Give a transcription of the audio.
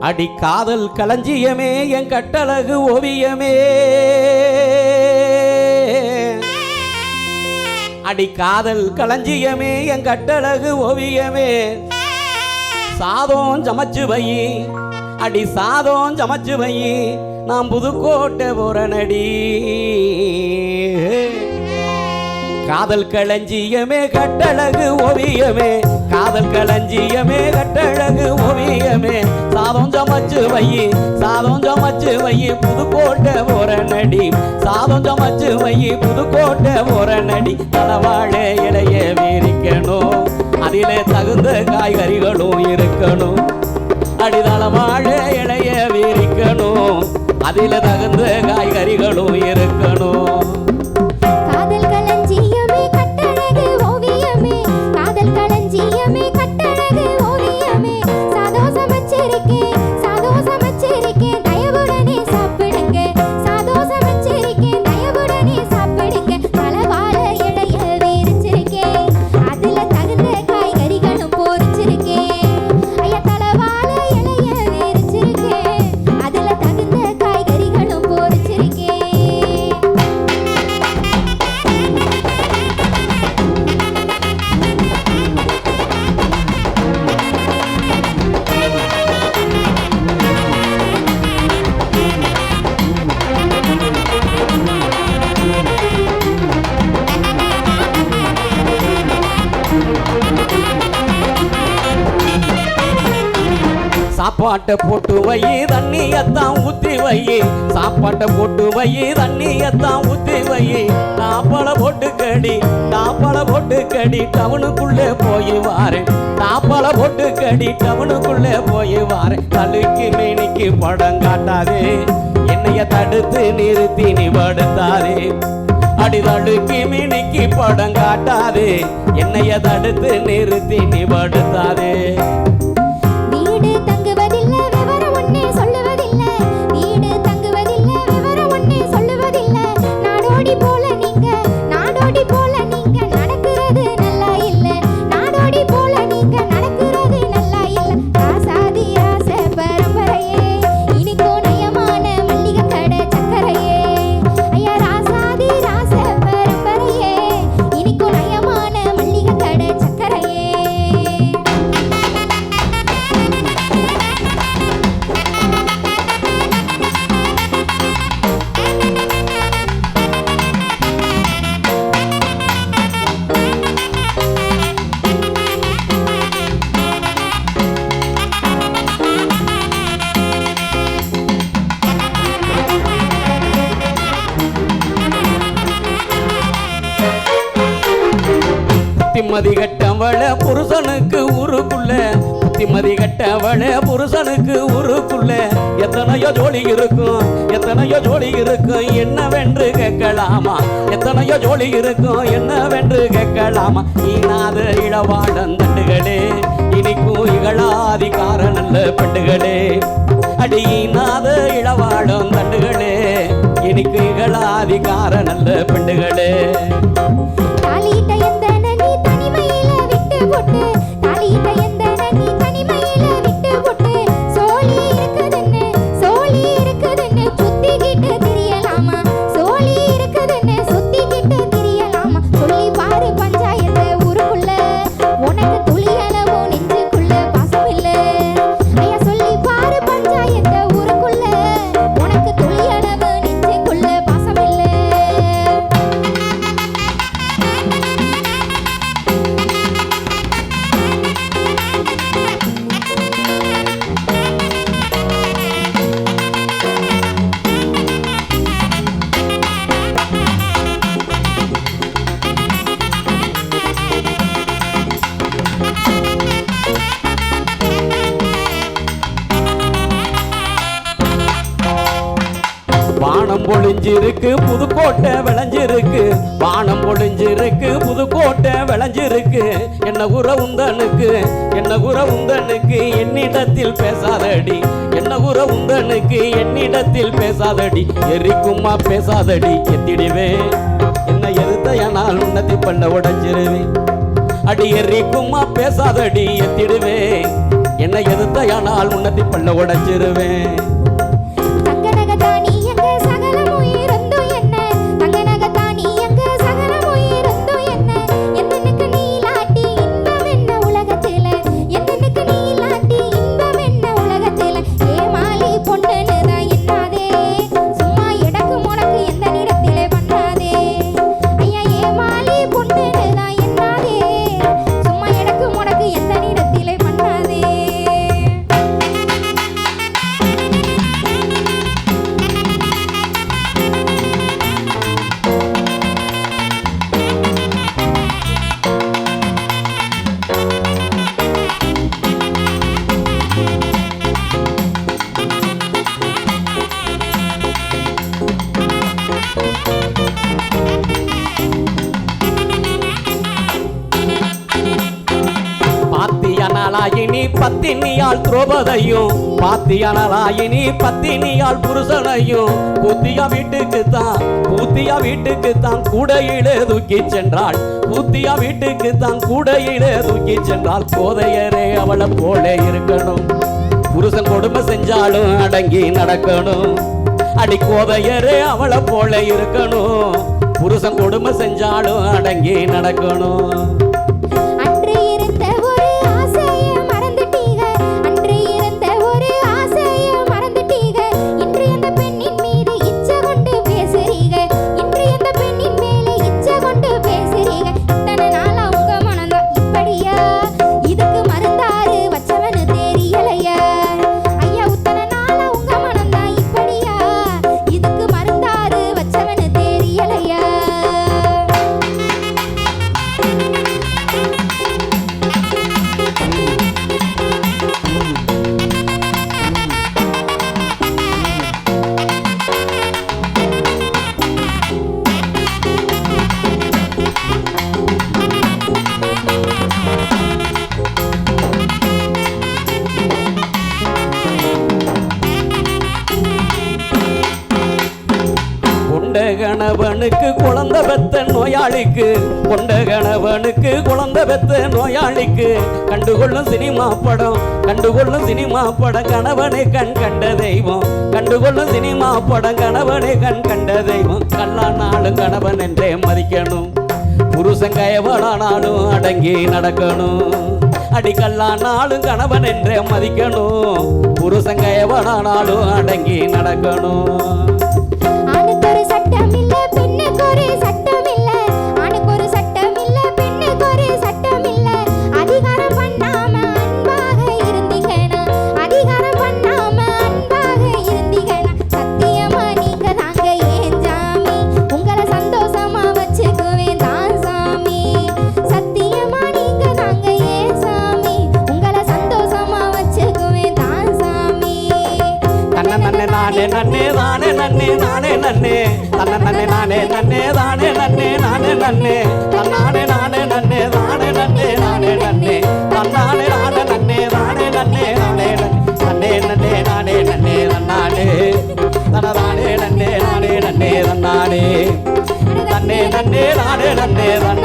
அடி காதல் களஞ்சியமே என் கட்டழகு ஓவியமே, அடி காதல் களஞ்சியமே என் கட்டழகு ஓவியமே, சாதம் சமைச்சு வை, அடி சாதம் சமைச்சு வை, நான் புதுக்கோட்டை போறனடி. காதல் களஞ்சியமே கட்டழகு ஓவியமே, காதல் களஞ்சியமே கட்டழகு ஓவியமே, சாதம் சமைச்சு வை, சாதம் சமைச்சு வை, புதுக்கோட்டை போறனடி, சாதம் சமைச்சு வை, புதுக்கோட்டை போறனடி. தலவாழை இலைய விரிக்கணும், அதிலே தகுந்த காய்கறிகளும் இருக்கணும், அடிதளவாழை இலைய விரிக்கணும், அதிலே தகுந்த காய்கறிகளும் இருக்கணும். சாப்பாட்டை போட்டு வை, தண்ணியத்தான் ஊத்தி வை, சாப்பாட்டை போட்டு வை, தண்ணியத்தான் ஊத்தி வை, தாப்பள போட்டு கடி, தாப்பள போட்டு கடி, டவுனுக்குள்ளே போய் வாரேன், தாப்பள போட்டு கடி, டவுனுக்குள்ளே போய் வாரேன். தலுக்கு மேனிக்கு படம் காட்டாதே, என்னைய தடுத்து நிறுத்தி நீ படுத்தாதே, அடிதழுக்கு மினிக்கு படம் காட்டாதே, என்னைய தடுத்து நிறுத்தி நீ படுத்தாதே. புத்திமதி கட்டவள புருஷனுக்கு ஊருக்குள்ள, புத்திமதி கட்டவள புருஷனுக்கு ஊருக்குள்ள, எத்தனையோ ஜோடி இருக்கும், எத்தனையோ ஜோடி இருக்கும், என்னவென்று கேட்கலாமா, எத்தனையோ ஜோடி இருக்கும், என்னவென்று கேட்கலாமா. ஈனாத இளவாடன் தண்டுகளே, இனிக்கும் இகழாதிகார நல்ல பெண்டுகளே, அடி ஈனாத இளவாடம் தண்டுகளே, இனிக்கு இகழாதிகார நல்ல பெண்டுகளே. வானம் பொழிஞ்சிருக்கு புதுக்கோட்டை விளைஞ்சிருக்கு, வானம் பொழிஞ்சிருக்கு புதுக்கோட்டை விளைஞ்சிருக்கு, என்ன குற உந்தனுக்கு, என்ன குற உந்தனுக்கு, என்னிடத்தில் பேசாதடி, என்ன குற உந்தனுக்கு, என்னிடத்தில் பேசாதடி, எரிக்குமா பேசாதடி, எத்திடுவே என்ன எதிர்த்தையானால் உன்னதி பண்ண உடைஞ்சிருவே, அடி எரிக்குமா பேசாதடி, எத்திடுவே என்ன எதிர்த்தையானால் உன்னத்தி பல்ல உடைச்சிருவேன். பாத்தியனலாயினி பத்தினியால் திரௌபதியும் பாத்தியனலாயினி பத்தினியால் புருஷனையும் பூத்தியா வீட்டுக்கு தான் கூடையிலே தூக்கி சென்றாள். பூத்தியா வீட்டுக்கு தான் கூடையிலே தூக்கி சென்றாள். கோதையரே அவளை போல இருக்கணும், புருஷன் கொடுமை செஞ்சாலும் அடங்கி நடக்கணும். அடி கோதையரே அவளை போல இருக்கணும், புருஷன் கொடுமை செஞ்சாலும் அடங்கி நடக்கணும். கணவனுக்கு குழந்தை பெத்த நோயாளிக்கு கொண்ட கணவனுக்கு குழந்தை பெத்த நோயாளிக்கு கண்டுகொள்ளும் சினிமா படம் கணவனை கண் கண்ட தெய்வம் கண்டுகொள்ளும் சினிமா படம் கணவனை கண் கண்ட தெய்வம். கல்லானாலும் கணவன் என்றே மதிக்கணும், புருஷன் கயவளானாலும் அடங்கி நடக்கணும். அடி கல்லானாலும் கணவன் என்றே மதிக்கணும், புருஷன் கயவளானாலும் அடங்கி நடக்கணும். நானே நன்னே தானே நன்னே நானே நன்னே தன்ன நன்னே நானே நன்னே தானே நன்னே நானே நன்னே தன்னானே நானே நன்னே தானே நன்னே நானே நன்னே தன்னானே நானே நன்னே தானே நன்னே நானே நன்னே நன்னே நானே நன்னே தன்னானே தனதானே நன்னே நானே நன்னே தன்னானே தன்னே நன்னே நானே நன்னே தன்னானே